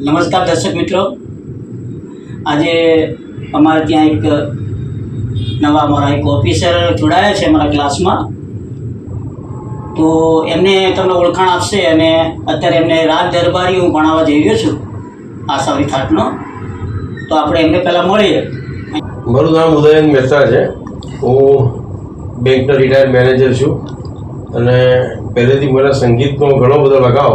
નમસ્કાર દર્શક મિત્રો, આજે અમારે ત્યાં એક નવા અમારા એક ઓફિસર જોડાયા છે અમારા ક્લાસમાં. તો એમને તમને ઓળખાણ આપશે અને અત્યારે એમને રાગ દરબારી હું ભણાવવા જઈ રહ્યો છું આશાવરી થાટનો. તો આપણે એમને પહેલાં મળીએ. મારું નામ ઉદયન મહેતા છે. હું બેંકનો રિટાયર્ડ મેનેજર છું અને પહેલેથી મને સંગીતનો ઘણો બધો લગાવ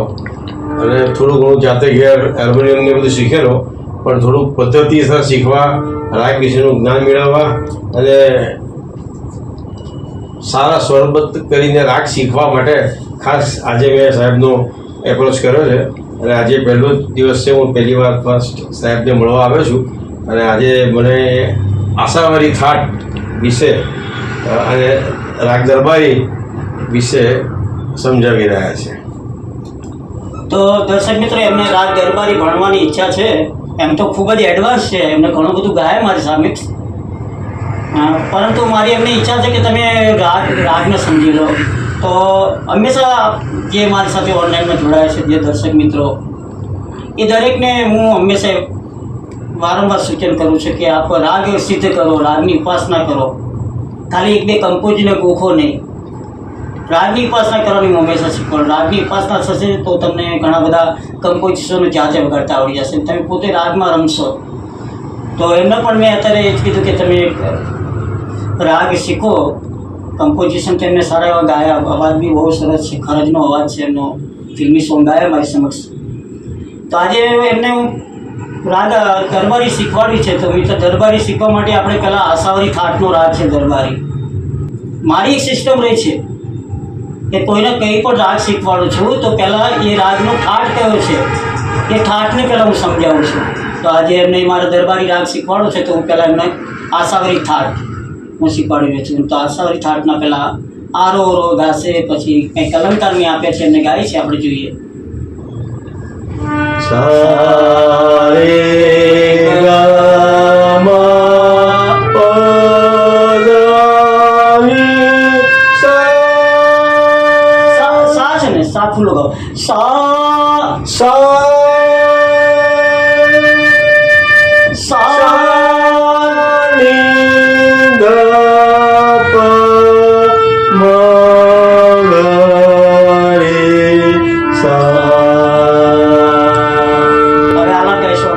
અને થોડું ઘણું જાતે ઘેર હાર્મોનિયમને બધું શીખેલો, પણ થોડુંક પદ્ધતિસર શીખવા, રાગ વિશેનું જ્ઞાન મેળવવા અને સારા સ્વરબદ્ધ કરીને રાગ શીખવા માટે ખાસ આજે મેં સાહેબનો એપ્રોચ કર્યો છે. અને આજે પહેલો જ દિવસ છે, હું પહેલી વાર ફર્સ્ટ સાહેબને મળવા આવ્યો છું. અને આજે મને આશાવરી થાટ વિશે અને રાગ દરબારી વિશે સમજાવી રહ્યા છે. તો દર્શક મિત્રો, એમને રાગ દરબારી ભણવાની ઈચ્છા છે. એમ તો ખૂબ જ એડવાન્સ છે, એમને ઘણું બધું ગાય મારી સામે, પરંતુ મારી એમની ઈચ્છા છે કે તમે રાગને સમજી લો. તો હંમેશા જે મારી સાથે ઓનલાઈનમાં જોડાયા છે જે દર્શક મિત્રો, એ દરેકને હું હંમેશા વારંવાર સૂચન કરું છું કે આપ રાગ સિદ્ધ કરો, રાગની ઉપાસના કરો. ખાલી એક બે કંપોઝને ગોખો નહીં, રાગની ઉપાસના કરવાની હું હંમેશા શીખવાડું. રાગની ઉપાસના થશે તો તમને ઘણા બધા કમ્પોઝિશનો જાતે વગાડતા આવડી જશે, તમે પોતે રાગમાં રમશો. તો એમને પણ મેં અત્યારે એ જ કીધું કે તમે રાગ શીખો, કમ્પોઝિશન તેમને સારા એવા ગાયા, અવાજ બી બહુ સરસ છે, ખરજનો અવાજ છે એમનો, ફિલ્મી સોંગ ગાયા મારી સમક્ષ. તો આજે એમને હું રાગ દરબારી શીખવાડી છે. તો મિત્ર, દરબારી શીખવા માટે આપણે પહેલાં આશાવરી થાટનો રાગ છે દરબારી. મારી એક સિસ્ટમ રહી છે કે કોઈને કંઈ પણ રાગ શીખવાડું છું તો પહેલાં એ રાગનો ઠાઠ કયો છે એ ઠાઠને પહેલાં હું સમજાવું છું. તો આજે એમને મારે દરબારી રાગ શીખવાડો છે તો હું પહેલાં એમને આશાવરી થાટ હું શીખવાડી રહ્યો છું. તો આશાવરી થાટના પહેલાં આરો ઓરો ગાશે, પછી કંઈક અલંકારની આપે છે એમને ગાય છે, આપણે જોઈએ. सा फूल लगाओ, सा सा सा नि ध प म ग रे सा. હવે આલા કહેશો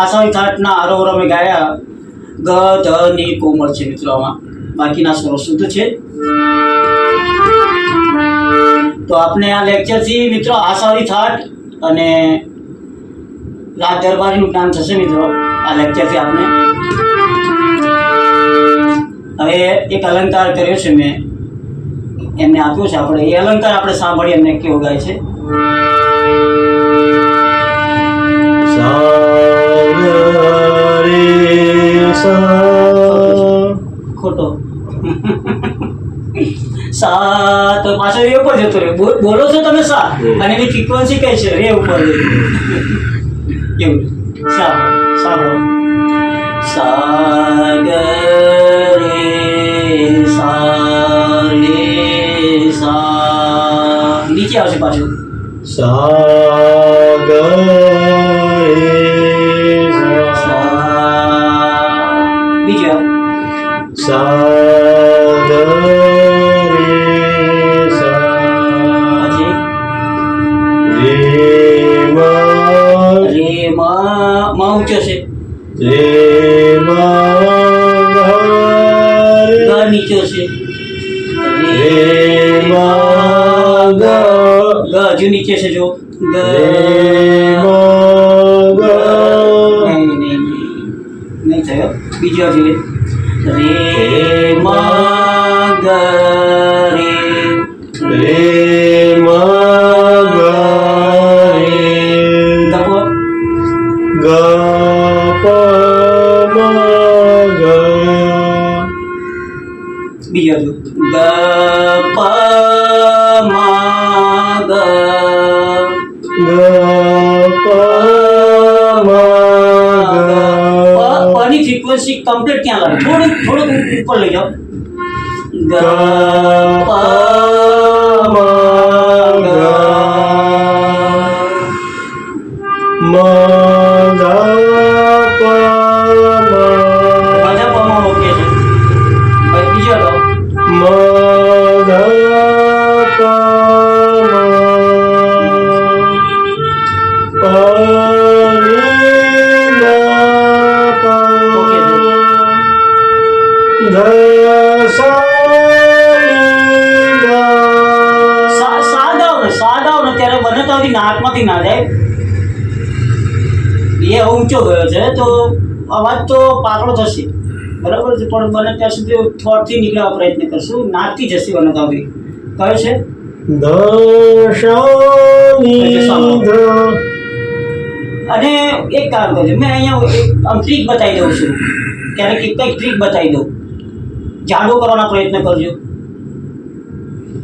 આશાવરી થાટના આરોહરો મેં ગાયા. ગ ધ ની કોમળ છે મિત્રો, આમાં બાકીના સ્વરો શુદ્ધ છે. તો આપણે આ લેક્ચરથી મિત્રો આશાવરી થાટ અને રાગ દરબારીનું જ્ઞાન થશે મિત્રો આ લેક્ચરથી. આપણે હવે એક અલંકાર કર્યો છે મેં, એમને આપ્યો છે. આપણે એ અલંકાર આપણે સાંભળીએ એમને કેવો ગાય છે. ખોટો સા તો પાછો રે ઉપર જતો રે. બોલો છો તમે સા, અને એની ફ્રીક્વન્સી કઈ છે? રે ઉપર એવું. સાંભળો, સા ગ રે સા રે સા. નીચે આવશે પાછું સા ગ સા ગ રે સા. પછી રે માં ઊંચો છે, રે માં ગ નીચો છે, રે માં ગ હજુ નીચે છે. જો ગ નહીં થયો. બીજો છે રે માં ગ રે રે માં ગ રે ગ પ મ ફ્રીક્વન્સી કમ્પ્લીટ ક્યાં લાગે? થોડુંક ઉપર લઈ જાઓ. ગ પ મ ગ મ ગ પ બધા પમાં ઓકે છે. હવે બીજો ગાઓ. મ ગ પ ઓકે છે. સા ગાઓ ને ત્યારે બને નાકમાંથી ના જાય. એ ઊંચો ગયો છે તો અવાજ તો પાતળો થશે, બરાબર છે, પણ બને ત્યાં સુધી થોડથી નીકળવા પ્રયત્ન કરશું. નાકથી જશે બને ત્યાં સુધી. કયો છે? અને એક કામ કરજો, મેં અહીંયા આમ ટ્રીક બતાવી દઉં છું. ક્યારેક કંઈક ટ્રીક બતાવી દઉં, જાડો કરવાનો પ્રયત્ન કરજો.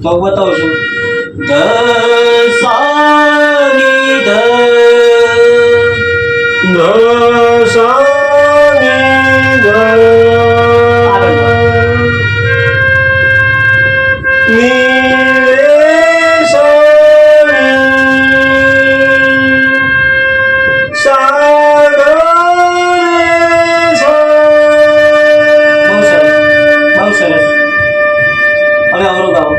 તો બતાવું છું. ધ સા ની ધ આગળ બહુ સરસ. હવે અવરો ગાઓ.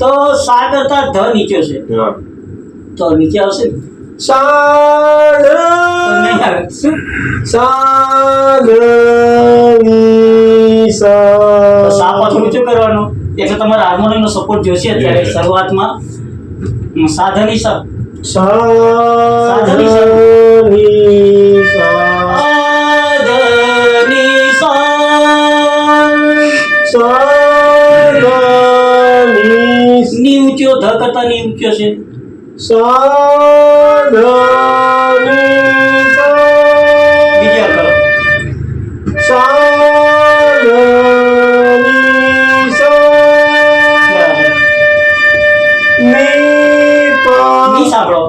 તો સા કરતા ધ નીચે છે, તો નીચે આવશે ને? તો નહીં આવે. શું? તો સા પાછું ઊંચું કરવાનું, એટલે તમારે હાર્મોનિયમનો સપોર્ટ જોશે. અત્યારે શરૂઆતમાં સાધની સા સાધની સા ની ઊંચો, ધ કરતા ની ઊંચો છે. બીજા કરો. ની સાંભળો.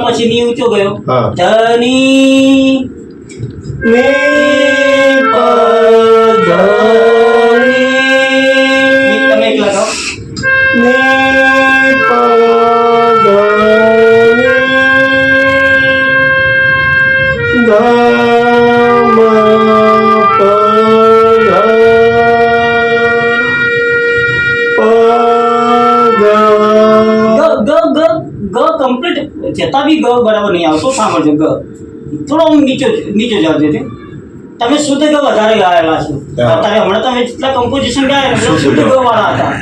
પછી ની ઊંચો ગયો. ધની તમે એક લગાવો. કમ્પ્લીટ જતા બી ગ બરાબર નહીં આવતો. સાંભળજો, ગ થોડો નીચે જાવ છે. તમે શુદ્ધ ગ વધારે ગાયેલા છો. અત્યારે હમણાં તમે જેટલા કમ્પોઝિશન ગાયા એટલે શુદ્ધ ગ વાળા હતા.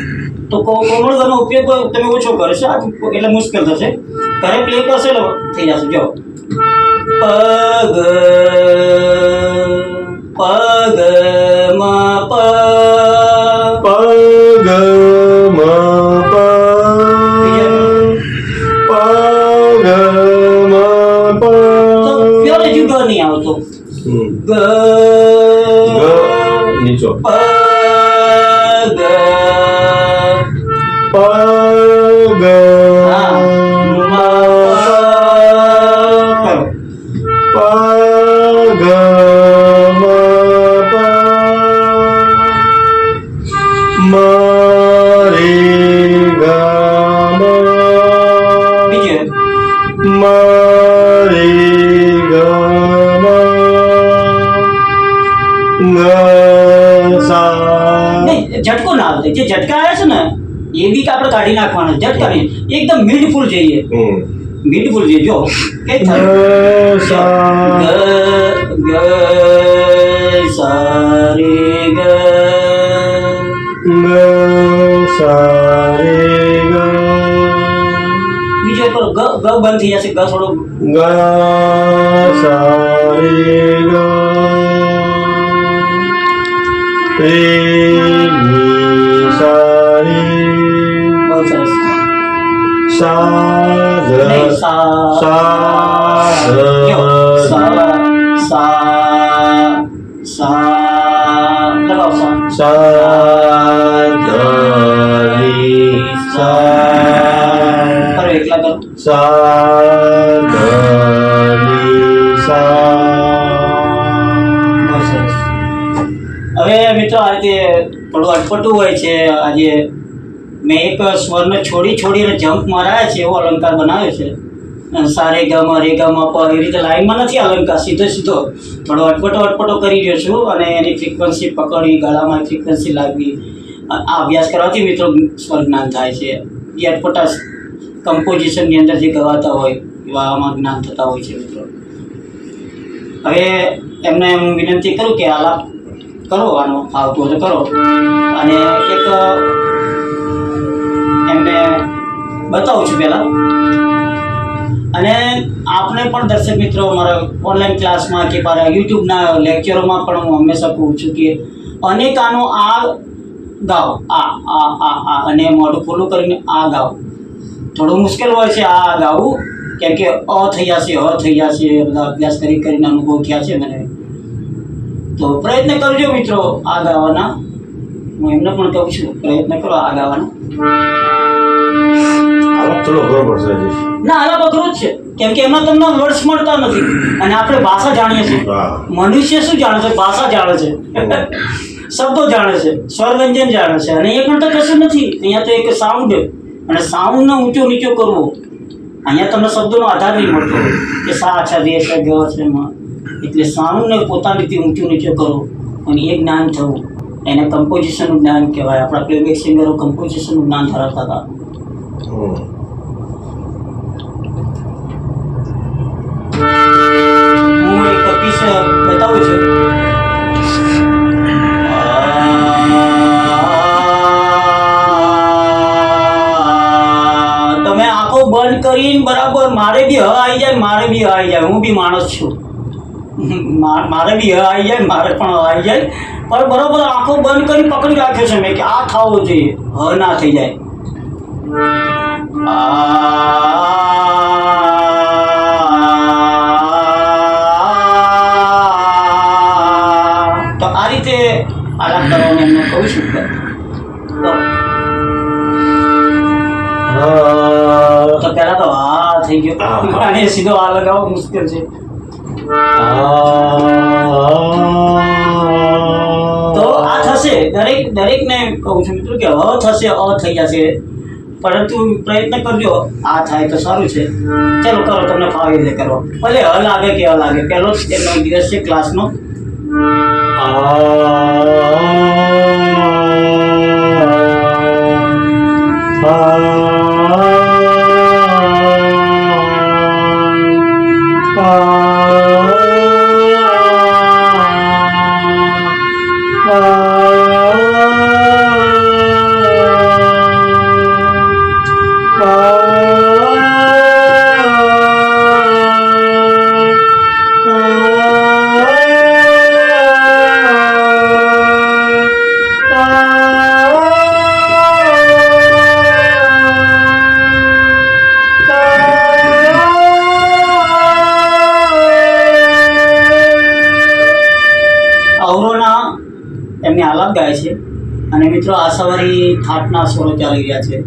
તો કોમળ ગનો ઉપયોગ તમે ઓછો કરશો એટલે મુશ્કેલ થશે. ઘરે પ્લે કરશો એટલે થઈ જશે. જો પગ પગ મ પ નહીં આવતો. ગ નીચો પ ગ હા મ झटको ना આવતો જે ઝટકા આવે છે ને એ બી આપણે કાઢી નાખવાનો ઝટકા નહીં એકદમ મીડફુલ જોઈએ મીડફુલ જોઈએ જો કે ગ ગ સા રે ગ બીજો કરો ગ ગ બંધ થઈ જશે ગ થોડો ગ સા રે ગ રે ની સા રે બહુ સરસ સા ગ સા સા જો સા સા હવે મિત્રો આ રીતે થોડું અટપટું હોય છે. આજે મેં એક સ્વરને છોડીને જમ્પ મારાયા છે એવો અલંકાર બનાવ્યો છે. સારે ગામા રે ગામા પ એ રીતે લાઈનમાં નથી અલંકાર, સીધો થોડો અટપટો કરી રહ્યો છું અને એની ફ્રીક્વન્સી પકડી, ગળામાં ફ્રીક્વન્સી લાગવી. આ અભ્યાસ કરવાથી મિત્રો સ્વર જ્ઞાન થાય છે. જે અટપટા કમ્પોઝિશનની અંદર જે ગવાતા હોય એવા આમાં જ્ઞાન થતા હોય છે મિત્રો. હવે એમને હું વિનંતી કરું કે આલાપ કરો, આનો આવતું હોય તો કરો, અને એક એમને બતાવું છું પહેલાં. અને આપને પણ દર્શક મિત્રો મારા ઓનલાઈન ક્લાસમાં કે મારા યુટ્યુબના લેક્ચરોમાં પણ હું હંમેશા કહું છું કે અનેક આનો આ ગાઓ, આ અને મોઢું ખુલ્લું કરીને આ ગાઓ. થોડું મુશ્કેલ હોય છે આ ગાવું, કેમ કે થઈ જશે, થઈ જશે, બધા અભ્યાસ કરીને અનુભવ થયા છે મને. તો પ્રયત્ન કરજો મિત્રો આ ગાવાના. હું એમને પણ કહું છું પ્રયત્ન કરો આ ગાવાના. થોડો બરોબર છે. ના, આલાપ અઘરો જ છે, કેમ કે એમાં તમને વર્ડ્સ મળતા નથી અને આપણે ભાષા જાણીએ છીએ. મનુષ્ય શું જાણે છે? ભાષા જાણે છે, શબ્દો જાણે છે, સ્વરવ્યંજન જાણે છે. અને અહીંયા પણ તો કશું નથી. અહીંયા તો એક સાઉન્ડ, અને સાઉન્ડનો ઊંચો નીચો કરવો. અહીંયા તમને શબ્દોનો આધાર નહીં મળતો કે સા છે, રે છે, ગ છે, માં. એટલે સાઉન્ડને પોતાની રીતે ઊંચું નીચો કરવું અને એ જ્ઞાન થવું, એને કમ્પોઝિશનનું જ્ઞાન કહેવાય. આપણા પ્લેબેક સિંગરો કમ્પોઝિશનનું જ્ઞાન ધરાવતા હતા. હું એક પીસ બતાવું છું. તમે આંખો બંધ કરીને બરાબર, મારે બી હ આવી જાય, હું બી માણસ છું, મારે બી હ આવી જાય, મારે પણ હ આવી જાય, પણ બરાબર આંખો બંધ કરી પકડી રાખ્યો છે મેં કે આ થવો જોઈએ, હ ના થઈ જાય. તો આ રીતે આલાપ કરવાનું એમને કહું છું. તો પહેલા તો આ થઈ ગયો, અને સીધો આ લગાવવો મુશ્કેલ છે. તો આ થશે, દરેકને કહું છું મિત્રો કે હ થશે, અ થઈ જશે, પરંતુ પ્રયત્ન કરજો આ થાય તો સારું છે. ચલો કરો, તમને ફાવે એટલે કરો, ભલે હ લાગે કે અ લાગે. પહેલો જ તેમનો દિવસ છે ક્લાસનો. એમને આલાપ ગાય છે. અને મિત્રો આશાવારી થાટના સ્વરો ચાલી રહ્યા છે.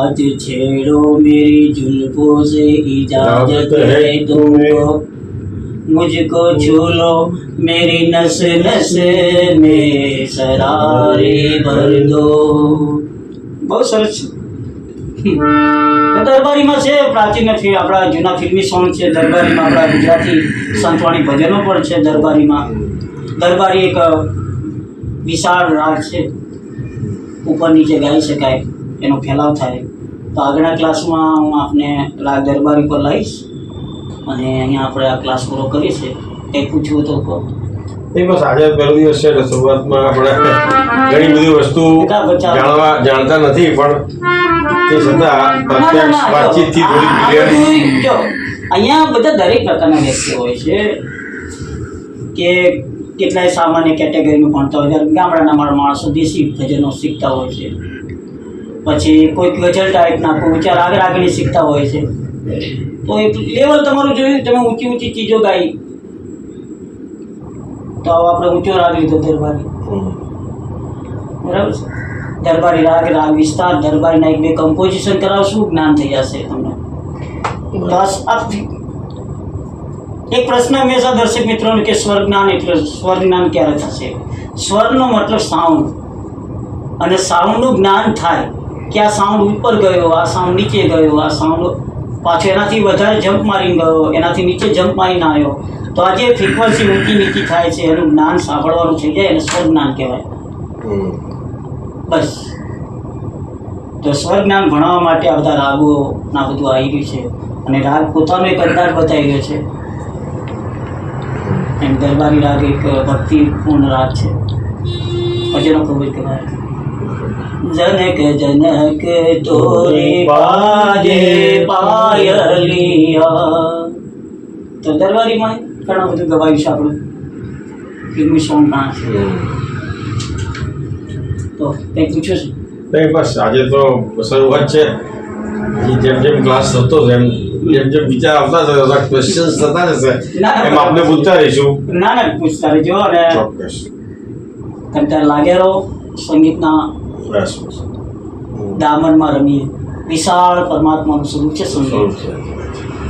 आज छेड़ो मेरी जुल्फों से इजाजत है तुमको, मुझको छू लो मेरी नस नस में शरारे भर दो. બહુ સરસ છે. દરબારીમાં છે પ્રાચીન આપણા જૂના ફિલ્મી સોંગ છે દરબારીમાં, આપણા ગુજરાતી સંતવાણી ભજનો પણ છે દરબારીમાં. દરબારી એક વિશાળ રાગ છે, ઉપર નીચે ગાઈ શકાય, એનો ફેલાવ થાય. તો આગળના ક્લાસમાં હું આપને રાગ દરબારી પર લાવીશ અને અહીંયા આપણે આ ક્લાસ પૂરો કરીએ છીએ. કંઈ પૂછવું તો કહો. નહીં, બસ આજે પહેલો દિવસ છે એટલે શરૂઆતમાં આપણે ઘણી બધી વસ્તુ જાણતા નથી, પણ તે છતાં પ્રત્યક્ષ વાતચીતથી થોડી ક્લિયર. જો અહીંયા બધા દરેક પ્રકારના વ્યક્તિઓ હોય છે કે કેટલાય સામાન્ય કેટેગરીમાં ભણતા હોય છે. ગામડાના માણસો દેશી ભજનો શીખતા હોય છે, પછી કોઈક ગઝલ ટાઈપના, કોઈ ઊંચા રાગ રાગણી શીખતા હોય છે. તો એક લેવલ તમારું જોયું, તમે ઊંચી ઊંચી ચીજો ગાઈ, તો આપણે ઊંચો રાગ લીધો દરબારી. બરાબર છે. દરબારી રાગ, રાગ વિસ્તાર, દરબારીના એક બે કમ્પોઝિશન કરાવશું, જ્ઞાન થઈ જશે તમને. બસ આ એક પ્રશ્ન હંમેશા દર્શક મિત્રોને કે સ્વર જ્ઞાન એટલે સ્વર જ્ઞાન ક્યારે થશે? સ્વરનો મતલબ સાઉન્ડ, અને સાઉન્ડનું જ્ઞાન થાય કે આ સાઉન્ડ ઉપર ગયો, આ સાઉન્ડ નીચે ગયો, આ સાઉન્ડ પાછો એનાથી વધારે જમ્પ મારીને ગયો, એનાથી નીચે જમ્પ મારીને આવ્યો. તો આ જે ફ્રીક્વન્સી ઊંચી નીચી થાય છે એનું જ્ઞાન સાંભળવાનું થઈ જાય, એને સ્વર જ્ઞાન કહેવાય. બસ. તો સ્વર જ્ઞાન ભણાવવા માટે આ બધા રાગો ના બધું આવી ગયું છે, અને રાગ પોતાનો એક અંદાજ બતાવી રહ્યો છે. એમ દરબારી રાગ એક ભક્તિપૂર્ણ રાગ છે, ભજનો ખૂબ જ કહેવાય. જનક જનક તોરે બાજે પાયલિયા. તો દરબારીમાં ઘણું બધું ગવાયું છે આપણું ફિલ્મી સોંગ પણ છે. તો કંઈ પૂછ્યું છે? નહીં, બસ આજે તો શરૂઆત છે. જેમ જેમ ક્લાસ થતો છે એમ જેમ જેમ વિચાર આવતા જશે, ક્વેશ્ચન્સ થતા જશે, એમ આપણે પૂછતા રહીશું. ના પૂછતા રહેજો, અને ચોક્કસ તમે ત્યારે લાગે રહો સંગીતના દામનમાં રમીએ. વિશાળ પરમાત્માનું સ્વરૂપ છે સંગીત.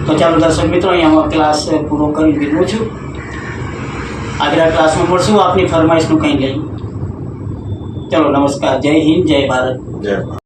તો ચાલો દર્શક મિત્રો, અહીંયા ક્લાસ પૂરો કરી દીધું છું. આગલા ક્લાસમાં મળશું, આપની ફરમાઈશનું કંઈ લઈ. ચલો, નમસ્કાર. જય હિન્દ, જય ભારત. જય ભારત.